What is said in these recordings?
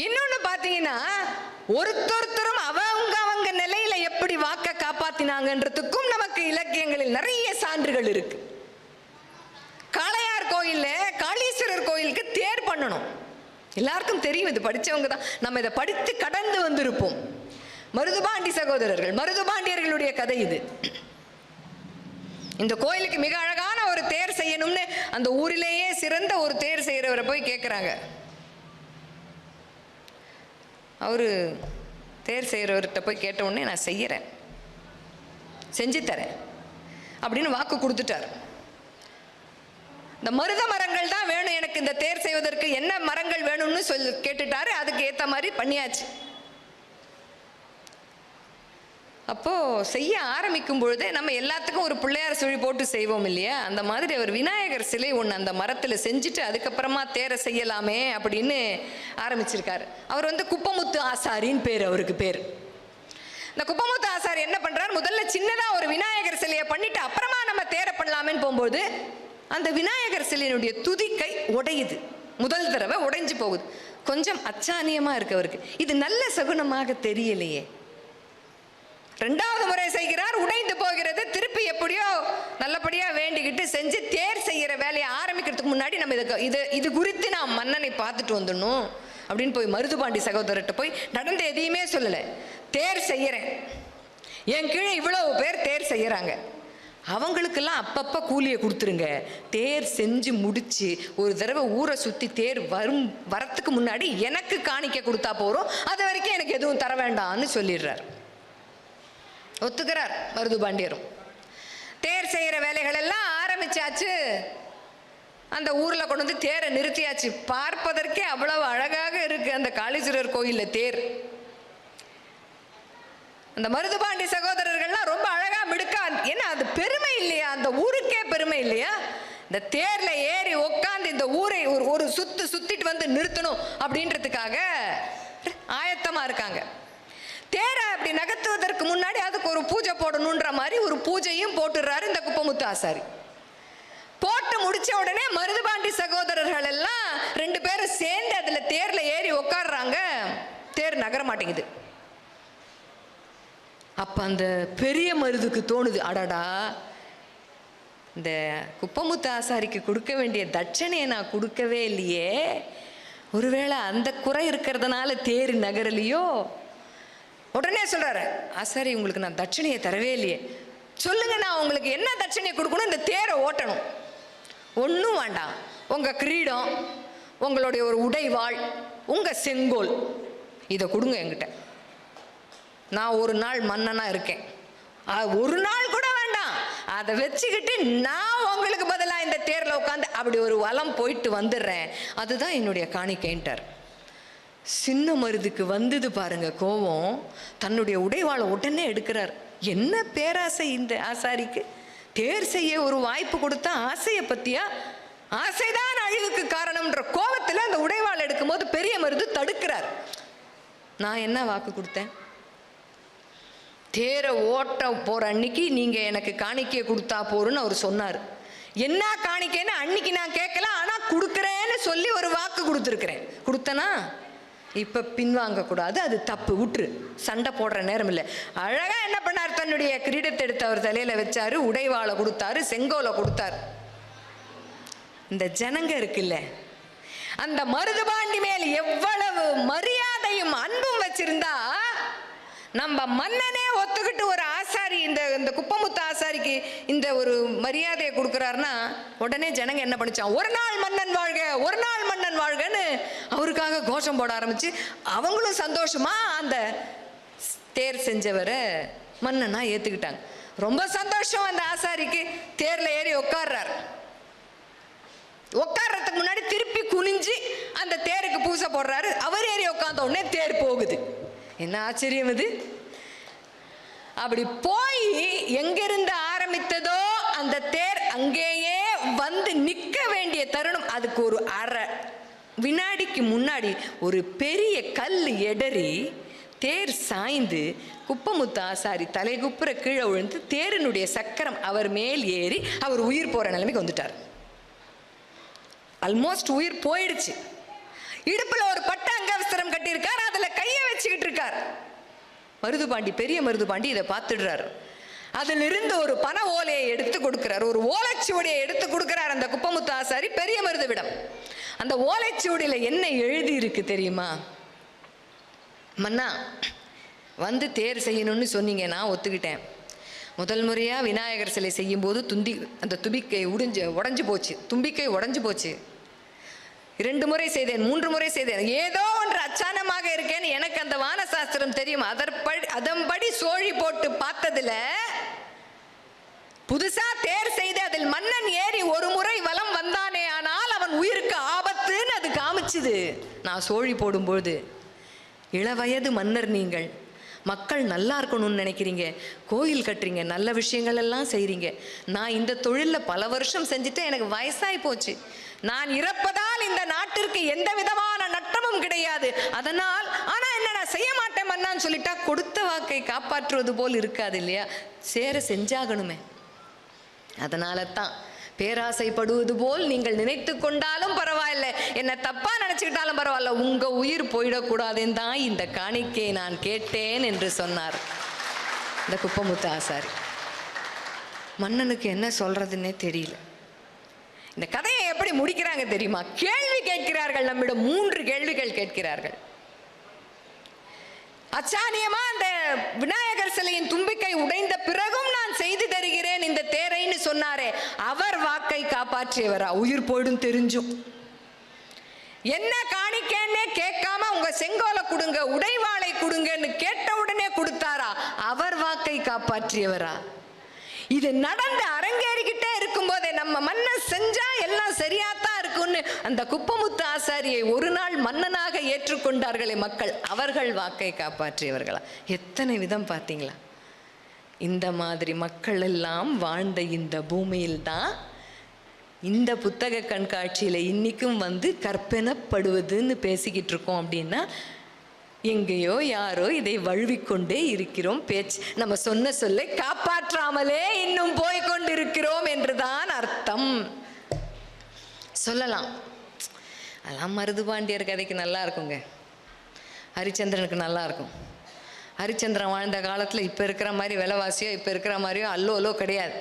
இன்னொன்னு பாத்தீங்கன்னா, ஒருத்தரும் அவங்க நிலையில எப்படி வாக்க காப்பாத்தினாங்கன்றதுக்கும் நமக்கு இலக்கியங்களில் நிறைய சான்றுகள் இருக்கு. காளையார் கோயில்ல காளீஸ்வரர் கோயிலுக்கு தேர் பண்ணணும். எல்லாருக்கும் தெரியும், இது படிச்சவங்க தான். நம்ம இதை படித்து கடந்து வந்திருப்போம். மருதுபாண்டி சகோதரர்கள், மருதுபாண்டியர்களுடைய கதை இது. இந்த கோயிலுக்கு மிக அழகான ஒரு தேர் செய்யணும்னு அந்த ஊரிலேயே சிறந்த ஒரு தேர் செய்யறவரை போய் கேட்குறாங்க. அவரு தேர் செய்கிறவர்கிட்ட போய் கேட்ட உடனே நான் செய்யறேன், செஞ்சு தரேன் அப்படின்னு வாக்கு கொடுத்துட்டார். இந்த மருத மரங்கள் தான் வேணும் எனக்கு இந்த தேர் செய்வதற்கு, என்ன மரங்கள் வேணும்னு கேட்டுட்டாரு. அதுக்கு ஏற்ற மாதிரி பண்ணியாச்சு. அப்போ செய்ய ஆரம்பிக்கும் பொழுதே நம்ம எல்லாத்துக்கும் ஒரு பிள்ளையார் சுழி போட்டு செய்வோம் இல்லையா, அந்த மாதிரி அவர் விநாயகர் சிலை ஒன்று அந்த மரத்தில் செஞ்சுட்டு அதுக்கப்புறமா தேரை செய்யலாமே அப்படின்னு ஆரம்பிச்சிருக்காரு. அவர் குப்பமுத்து ஆசாரின்னு பேர், அவருக்கு பேர். இந்த குப்பமுத்து ஆசாரி என்ன பண்றாரு, முதல்ல சின்னதா ஒரு விநாயகர் சிலையை பண்ணிட்டு அப்புறமா நம்ம தேரை பண்ணலாமேன்னு போகும்போது அந்த விநாயகர் சிலையினுடைய துதிக்கை உடையுது. முதல் தடவை உடைஞ்சு போகுது. கொஞ்சம் அச்சானியமா இருக்கு அவருக்கு. இது நல்ல சகுனமாக தெரியலையே. ரெண்டாவது முறை செய்கிறார், உடைந்து போகிறது. திருப்பி எப்படியோ நல்லபடியா வேண்டிக்கிட்டு செஞ்சு தேர் செய்யற வேலையை ஆரம்பிக்கிறதுக்கு முன்னாடி நம்ம இது குறித்து நான் மன்னனை பார்த்துட்டு வந்துடணும் அப்படின்னு போய் மருதுபாண்டி சகோதரர்கிட்ட போய் நடந்த எதையுமே சொல்லலை. தேர் செய்யறேன், என் கீழே இவ்வளவு பேர் தேர் செய்யறாங்க, அவங்களுக்கெல்லாம் அப்பப்போ கூலியை கொடுத்துருங்க. தேர் செஞ்சு முடிச்சு ஒரு தடவை ஊரை சுற்றி தேர் வரத்துக்கு முன்னாடி எனக்கு காணிக்க கொடுத்தா போகிறோம், அது வரைக்கும் எனக்கு எதுவும் தர வேண்டாம்னு சொல்லிடுறார். ஒத்துக்கிறார் மருதுபாண்டியரும். தேர் செய்கிற வேலைகள் எல்லாம் ஆரம்பிச்சாச்சு. அந்த ஊரில் கொண்டு வந்து தேரை நிறுத்தியாச்சு. பார்ப்பதற்கே அவ்வளவு அழகாக இருக்கு அந்த காளீஸ்வரர் கோயிலில் தேர். அந்த மருதுபாண்டி சகோதரர்கள்லாம் ரொம்ப அழகா மிடுக்கா, ஏன்னா அது பெருமை இல்லையா, அந்த ஊருக்கே பெருமை இல்லையா, இந்த தேர்ல ஏறி உட்காந்து இந்த ஊரை ஒரு சுத்திட்டு வந்து நிறுத்தணும் அப்படின்றதுக்காக ஆயத்தமா இருக்காங்க. தேரை அப்படி நகர்த்துவதற்கு முன்னாடி அதுக்கு ஒரு பூஜை போடணுன்ற மாதிரி ஒரு பூஜையும் போட்டுடுறாரு இந்த குப்பமுத்து ஆசாரி. போட்டு முடிச்ச உடனே மருதுபாண்டி சகோதரர்கள் எல்லாம் ரெண்டு பேரும் சேர்ந்து அதுல தேர்ல ஏறி உட்காடுறாங்க. தேர் நகர மாட்டேங்குது. அப்ப அந்த பெரிய மருதுக்கு தோணுது, அடடா இந்த குப்பமுத்து ஆசாரிக்கு கொடுக்க வேண்டிய தட்சணையை நான் கொடுக்கவே இல்லையே, ஒருவேளை அந்த குறை இருக்கிறதுனால தேர் நகரலையோ. உடனே சொல்றாரு, ஆசாரி உங்களுக்கு நான் தட்சணையை தரவே இல்லையே, சொல்லுங்க நான் உங்களுக்கு என்ன தட்சணையை கொடுக்கணும், இந்த தேரை ஓட்டணும். ஒன்றும் வேண்டாம், உங்க கிரீடம், உங்களுடைய ஒரு உடைவாள், உங்க செங்கோல், இதை கொடுங்க என்கிட்ட. நான் ஒரு நாள் மன்னனா இருக்கேன், ஒரு நாள் கூட வேண்டாம், அதை வச்சுக்கிட்டு நான் உங்களுக்கு பதிலாக இந்த தேர்ல உட்காந்து அப்படி ஒரு வலம் போயிட்டு வந்துடுறேன், அதுதான் என்னுடைய காணிக்கைன்ட்டார். சின்ன மருதுக்கு வந்தது பாருங்க கோபம். தன்னுடைய உடைவாளை உடனே எடுக்கிறார். என்ன பேராசை இந்த ஆசாரிக்கு, தேர் செய்ய ஒரு வாய்ப்பு கொடுத்தா ஆசையை பத்தியா, ஆசைதான் அழிவுக்கு காரணம்ன்ற கோபத்தில் அந்த உடைவாளை எடுக்கும் போது பெரிய மருது தடுக்கிறார். நான் என்ன வாக்கு கொடுத்தேன், தேரை ஓட்ட போற அன்னைக்கு நீங்க எனக்கு காணிக்கையை கொடுத்தா போறன்னு அவர் சொன்னார். என்ன காணிக்கைன்னு அன்னைக்கு நான் கேட்கல, ஆனா கொடுக்குறேன்னு சொல்லி ஒரு வாக்கு கொடுத்துருக்கிறேன். கொடுத்தனா இப்ப பின்வாங்க கூடாது, அது தப்பு, விட்டுரு, சண்டை போடுற நேரம் இல்லை. அழகா என்ன பண்ணார், தன்னுடைய கிரீடத்தை எடுத்து அவர் தலையில வச்சாரு, உடைவாளை கொடுத்தாரு, செங்கோலை கொடுத்தாரு. இந்த ஜனங்க இருக்குல்ல, அந்த மருதுபாண்டி மேல் எவ்வளவு மரியாதையும் அன்பும் வச்சிருந்தா நம்ம மன்னனே ஒத்துக்கிட்டு ஒரு ஆசாரி இந்த குப்பமுத்து ஆசாரிக்கு இந்த ஒரு மரியாதையை கொடுக்குறாருன்னா உடனே ஜனங்க என்ன பண்ணிச்சான், ஒரு நாள் மன்னன் வாழ்க, ஒரு நாள் மன்னன் வாழ்கன்னு அவருக்காக கோஷம் போட ஆரம்பிச்சு அவங்களும் சந்தோஷமா அந்த தேர் செஞ்சவரை மன்னனா ஏத்துக்கிட்டாங்க. ரொம்ப சந்தோஷம் அந்த ஆசாரிக்கு. தேர்ல ஏறி உட்கார்றாரு. உட்கார்றதுக்கு முன்னாடி திருப்பி குனிஞ்சு அந்த தேருக்கு பூசை போடுறாரு. அவர் ஏறி உட்கார்ந்த உடனே தேர் போகுது. என்ன ஆச்சரியம் இது! அப்படி போய் எங்கிருந்து ஆரம்பித்ததோ அந்த தேர் அங்கேயே வந்து நிற்க வேண்டிய தருணம். அதுக்கு ஒரு அரை வினாடிக்கு முன்னாடி ஒரு பெரிய கல் எடறி தேர் சாய்ந்து குப்பமுத்து ஆசாரி தலைகுப்புற கீழே விழுந்து தேரினுடைய சக்கரம் அவர் மேல் ஏறி அவர் உயிர் போற நிலைமைக்கு வந்துட்டார். ஆல்மோஸ்ட் உயிர் போயிடுச்சு. இடுப்புல ஒரு பட்டு அங்கவஸ்திரம் கட்டி இருக்கார். மருதுபாண்டி, பெரிய மருதுபாண்டி இதை பார்த்துடுறார். அதில் இருந்து ஒரு பனை ஓலையை எடுத்து கொடுக்கிறார், ஒரு ஓலைச்சுவடியை எடுத்து கொடுக்கிறார் அந்த குப்பமுத்து ஆசாரி பெரிய மருதுவிடம். அந்த ஓலைச்சுவடியில் என்ன எழுதி இருக்கு தெரியுமா? மன்னா, வந்து தேர் செய்யணும்னு சொன்னீங்க, நான் ஒத்துக்கிட்டேன். முதல் முறையாக விநாயகர் சிலை செய்யும் போது அந்த தும்பிக்கை உடைஞ்சு போச்சு, தும்பிக்கை உடைஞ்சு போச்சு. 2 முறை செய்தேன், 3 முறை செய்தேன், ஏதோ ஒன்று அச்சானமாக இருக்கேன்னு எனக்கு அந்த வானசாஸ்திரம் தெரியும். அதன்படி சோழி போட்டு பார்த்ததுல புதுசா தேர் செய்து அதில் மன்னன் ஏறி ஒரு முறை வலம் வந்தானே ஆனால் அவன் உயிருக்கு ஆபத்துன்னு அது காமிச்சுது. நான் சோழி போடும்போது, இளவயது மன்னர் நீங்கள், மக்கள் நல்லா இருக்கணும்னு நினைக்கிறீங்க, கோயில் கட்டுறீங்க, நல்ல விஷயங்கள் எல்லாம் செய்கிறீங்க. நான் இந்த தொழிலில் பல வருஷம் செஞ்சுட்டு எனக்கு வயசாகி போச்சு. நான் இறப்பதால் இந்த நாட்டிற்கு எந்த விதமான நட்டமும் கிடையாது. அதனால் ஆனால் என்ன, நான் செய்ய மாட்டேன் மன்னான்னு சொல்லிட்டா கொடுத்த வாக்கை காப்பாற்றுவது போல் இருக்காது இல்லையா? செஞ்சாகணுமே. அதனால தான் பேராசைப்படுவது போல் நீங்கள் நினைத்து கொண்டாலும் பரவாயில்லை, என்ன தப்பா நினைச்சுக்கிட்டாலும் பரவாயில்ல, உங்க உயிர் போயிடக்கூடாதுன்னு தான் இந்த காணிக்கையை நான் கேட்டேன் என்று சொன்னார் இந்த குப்பமுத்து ஆசாரி. மன்னனுக்கு என்ன சொல்றதுன்னே தெரியல. இந்த கதையை எப்படி முடிக்கிறாங்க தெரியுமா? கேள்வி கேட்கிறார்கள், நம்மிடம் 3 கேள்விகள் கேட்கிறார்கள். அச்சானியமா அந்த விநாயகர் சிலையின் தும்பிக்கை உடைந்த பிறகும் நான் செய்து தருகிறேன் இந்த தேரைன்னு சொன்னாரே, அவர் வாக்கை காப்பாற்றியவரா? உயிர் போயிடும் தெரிஞ்சும் என்ன காணிக்கேன்னே கேட்காம உங்க செங்கோலை கொடுங்க, உடைவாளை கொடுங்கன்னு கேட்ட உடனே கொடுத்தாரா? அவர் வாக்கை காப்பாற்றியவரா? இது நடந்து அரங்கேறிக்கிட்டே இருக்கும் போதே நம்ம மன்னன் செஞ்சா எல்லாம் சரியாத்தான் இருக்கும்னு அந்த குப்பமுத்து ஆசாரியை ஒரு நாள் மன்னனாக ஏற்றுக்கொண்டார்களே மக்கள், அவர்கள் வாக்கை காப்பாற்றியவர்களா? எத்தனை விதம் பார்த்தீங்களா? இந்த மாதிரி மக்கள் எல்லாம் வாழ்ந்த இந்த பூமியில்தான் இந்த புத்தக கண்காட்சியில் இன்னைக்கும் வந்து கற்பனப்படுவதுன்னு பேசிக்கிட்டு இருக்கோம். அப்படின்னா எங்கேயோ யாரோ இதை வழுவிக்கொண்டே இருக்கிறோம். பேச்சு நம்ம சொன்ன சொல்லை காப்பாற்றாமலே இன்னும் போய்கொண்டிருக்கிறோம் என்றுதான் அர்த்தம். சொல்லலாம், அதெல்லாம் மருதுபாண்டியர் கதைக்கு நல்லா இருக்குங்க, ஹரிச்சந்திரனுக்கு நல்லா இருக்கும். ஹரிச்சந்திரன் வாழ்ந்த காலத்தில் இப்போ இருக்கிற மாதிரி விலைவாசியோ இப்போ இருக்கிற மாதிரியோ அல்லோ கிடையாது.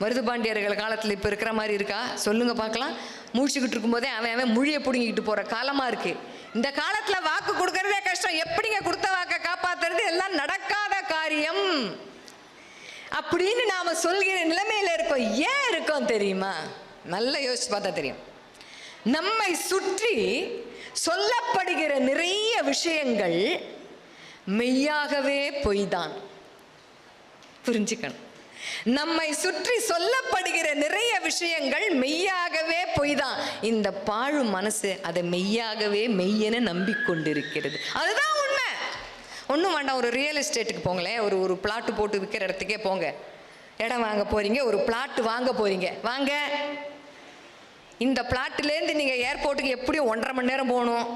மருதுபாண்டியர்கள் காலத்தில் இப்போ இருக்கிற மாதிரி இருக்கா? சொல்லுங்க பார்க்கலாம். மூழ்கிக்கிட்டு இருக்கும்போதே அவன் மொழியை பிடுங்கிக்கிட்டு போகிற காலமாக இருக்குது. இந்த காலத்தில் வாக்கு கொடுக்கறதே கஷ்டம். எப்படிங்க கொடுத்த வாக்கை காப்பாற்றுறது? எல்லாம் நடக்காத காரியம் அப்படின்னு நாம் சொல்கிற நிலைமையில் இருக்கோம். ஏன் இருக்கோம் தெரியுமா? நல்லா யோசிச்சு பார்த்தா தெரியும். நம்மை சுற்றி சொல்லப்படுகிற நிறைய விஷயங்கள் மெய்யாகவே பொய்தான். புரிஞ்சுக்கணும். நம்மை சுற்றி சொல்லப்படுகிற நிறைய விஷயங்கள் மெய்யாகவே பொய்தான். இந்த பாழு மனசு அதை மெய்யாகவே மெய்யென நம்பிக்கொண்டிருக்கிறது. அதுதான் உண்மை. ஒன்றும் வேண்டாம், ஒரு ரியல் எஸ்டேட்டுக்கு போங்களேன். ஒரு பிளாட்டு போட்டு விற்கிற இடத்துக்கே போங்க. இடம் வாங்க போறீங்க, ஒரு பிளாட்டு வாங்க போறீங்க. வாங்க, இந்த பிளாட்டிலேருந்து நீங்கள் ஏர்போர்ட்டுக்கு எப்படியும் 1.5 மணி நேரம் போகணும்.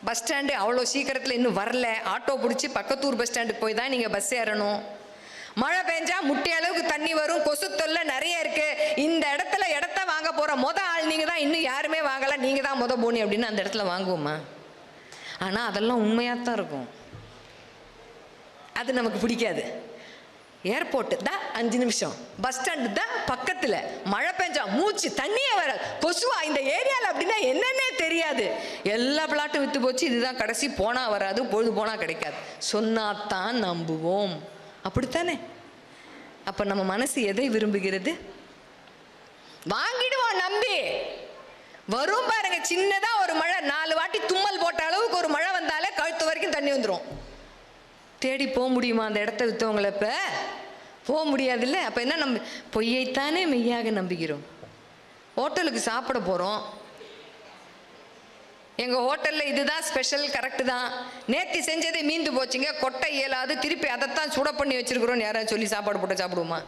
பஸ் ஸ்டாண்டு அவ்வளோ சீக்கிரத்தில் இன்னும் வரல. ஆட்டோ பிடிச்சி பக்கத்தூர் பஸ் ஸ்டாண்டுக்கு போய் தான் நீங்கள் பஸ் ஏறணும். மழை பெஞ்சா முட்டி அளவுக்கு தண்ணி வரும், கொசு தொல்லை நிறைய இருக்கு. இந்த இடத்த வாங்க போற ஆள் நீங்க தான், இன்னும் யாருமே வாங்கல, நீங்க தான் போனி அப்படின்னு அந்த இடத்துல வாங்குவோமா? ஆனா அதெல்லாம் உண்மையாத்தான் இருக்கும். அது நமக்கு பிடிக்காது. ஏர்போர்ட் தான் 5 நிமிஷம், பஸ் ஸ்டாண்டு தான் பக்கத்துல, மழை பெஞ்சா மூச்சு தண்ணியே வர, கொசுவா இந்த ஏரியாவில் அப்படின்னா என்னன்னே தெரியாது. எல்லா பிளாட்டும் வித்து போச்சு, இதுதான் கடைசி, போனா வராது, பொழுது போனா கிடைக்காது. சொன்னாத்தான் நம்புவோம். அப்படித்தானே? அப்ப நம்ம மனசு எதை விரும்புகிறது? வாங்கிடுவோம் நம்பி. வரும் பாருங்க, சின்னதா ஒரு மழை, 4 வாட்டி தும்மல் போட்ட அளவுக்கு ஒரு மழை வந்தாலே கழுத்து வரைக்கும் தண்ணி வந்துடும். தேடி போக முடியுமா அந்த இடத்த வித்தவங்களை? இப்ப போக முடியாது இல்லை. அப்ப என்ன, நம்ம பொய்யைத்தானே மெய்யாக நம்புகிறோம். ஹோட்டலுக்கு சாப்பிட போறோம். எங்கள் ஹோட்டலில் இதுதான் ஸ்பெஷல், கரெக்டு தான். நேற்று செஞ்சதே மீந்து போச்சுங்க, கொட்டை இயலாது, திருப்பி அதைத்தான் சுட பண்ணி வச்சுருக்குறோன்னு யாராவது சொல்லி சாப்பாடு போட்டு சாப்பிடுவோமா?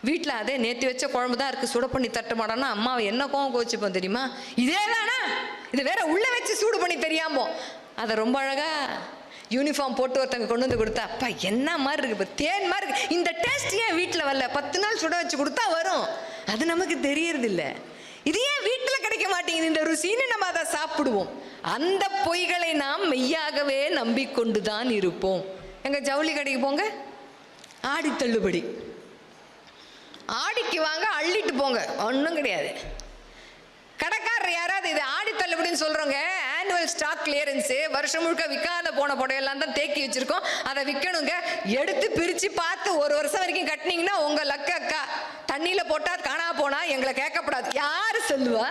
வீட்டில் அதே நேற்று வச்ச குழம்பு தான் இருக்குது, சுட பண்ணி தட்ட மாட்டோம்னா அம்மாவை என்ன கோவம் கோச்சிப்போம் தெரியுமா? இதே தானா, இது வேற உள்ளே வச்சு சூடு பண்ணி தெரியாமோ அதை ரொம்ப அழகாக யூனிஃபார்ம் போட்டு ஒருத்தங்க கொண்டு வந்து கொடுத்தா, அப்பா என்ன மாதிரி இருக்குது, இப்போ தேன் மாதிரி இருக்குது, இந்த டேஸ்ட் ஏன் வீட்டில் வரல? 10 நாள் சுட வச்சு கொடுத்தா வரும். அது நமக்கு தெரியறதில்ல. இது ஏன் வீட்டில் கிடையாது? கிடைக்க மாட்டேங்குது இந்த ருசின்னு நம்ம அதை சாப்பிடுவோம். அந்த பொய்களை நாம் மெய்யாகவே நம்பிக்கொண்டுதான் இருப்போம். எங்க ஜவுளி கடைக்கு போங்க, ஆடி தள்ளுபடி, ஆடிக்கு வாங்க அள்ளிட்டு போங்க, ஒன்றும் கிடையாது. கடைக்காரர் யாராவது இது ஆடி தள்ளுபடின்னு சொல்றோங்க, ஆனுவல் ஸ்டாக் கிளியரன்ஸ், வருஷம் முழுக்க விற்காத போன புடையெல்லாம் தான் தேக்கி வச்சிருக்கோம், அதை விற்கணுங்க, எடுத்து பிரிச்சு பார்த்து ஒரு வருஷம் வரைக்கும் கட்டினீங்கன்னா உங்க லக்க அக்கா. தண்ணியில போட்டா காணா போனா எங்களை கேட்கப்படாது. யாரு சொல்லுவா?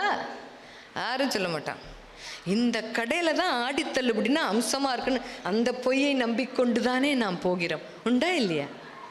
யாரும் சொல்ல மாட்டான். இந்த கடையில தான் ஆடி தள்ளுபடினா அம்சமா இருக்குன்னு அந்த பொய்யை நம்பிக்கொண்டு தானே நாம் போகிறோம். உண்டா இல்லையா?